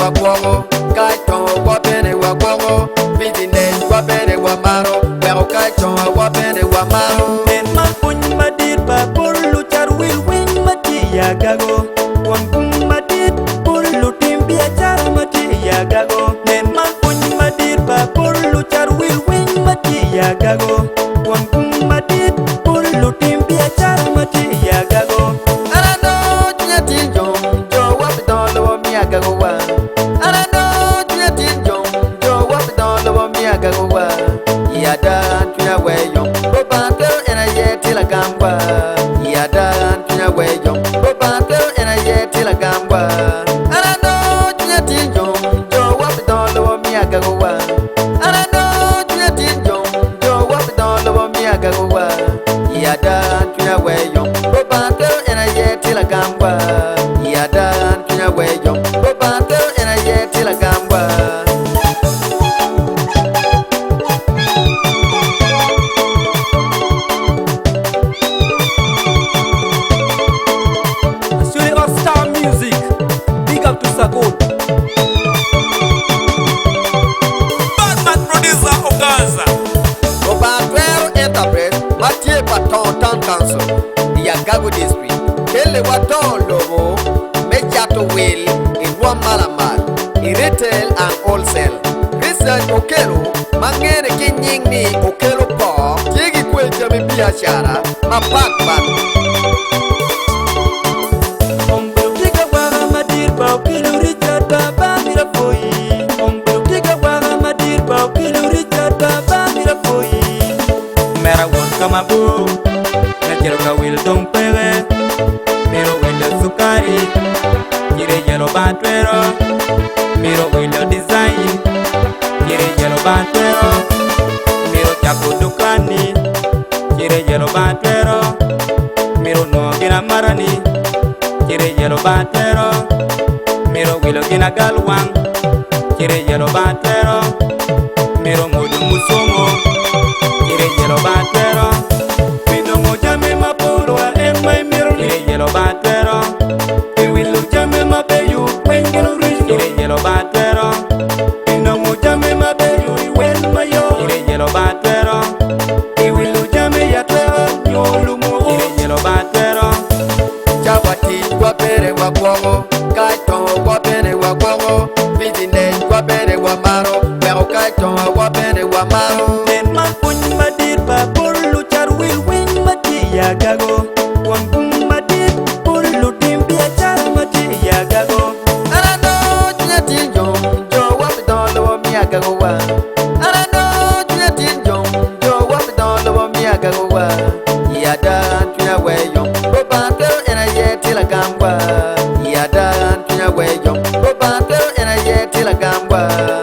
wakwongo, kaito wapene wakwongo, business wapene wamaro, pero kaito wapene wamaro. En mapuny madit pa pulu char wil wing mati yagago. Wangkung madit pulu timbi achar mati yagago. En mapuny madit pa pulu char wil wing mati yagago. Wangkung madit pulu timbi achar mati yagago. Arado cheti jom, jo wapidolo wa miagago wa. Arado cheti jom, jo wapidolo wa miagago wa. Yadan tuya weyong, obanto ena yeti la gamba. Yadan tuya weyong, obanto ena yeti la gamba. Arado cheti jom, jo wapidolo wa miagago wa. Arado cheti jom, jo wapidolo wa miagago wa. Yadan tuya weyong, obanto ena yeti la gamba. Yadan tuya weyong, obanto ena yeti la gamba. Surely all star music. Big up to Sakot. Batman producer Ogaza. Obantuero interprète Mathieu Paton Town Council, Yagago District. Kele Waton Lobo, Mejato Will, in one Malamal, in retail and wholesale. Research Okelo, Mangere Kinying ni Okelo Pa, Jigi Kweja Biashara, Mapakman. Ombro tiga wara madir pa kilo Richard Baba mira foi. Ombro tiga wara madir pa kilo Richard Baba mira foi. Mera won kama bu, na jero ka wil dong pere. Miro wenda sukari, jire jero bantwero. Miro wenda design, jire jero bantwero. Miro chako dukani, jire jero bantwero. Miro no gina marani, jire jero bantwero. Miro wilo gina galwang, jire jero bantwero. Miro modu musomo, jire jero bantwero. Pino moja me mapuro a emma miro jire jero bantwero. I wilo jame mabeyu, wengelo rish jire jero bantwero. Pino moja me mabeyu, I wen mayo jire jero bantwero. I wilo jame yatero, nyolu mo jire jero bantwero. Chawati wapere wakwongo, kaito wapere wakwongo, business wapere wamaro, pero kaito wapere wamaro. En mapuny madit pa pulu char wil wing mati yagago. Wangkung madit pulu timbi achar mati yagago. Arado cheti jom, jo wapidolo wa miagago wa. Arado cheti jom, jo wapidolo wa miagago wa. Yadan tuya weyong, obanto ena yeti la gamba. Yadan tuya weyong, obanto ena yeti la gamba.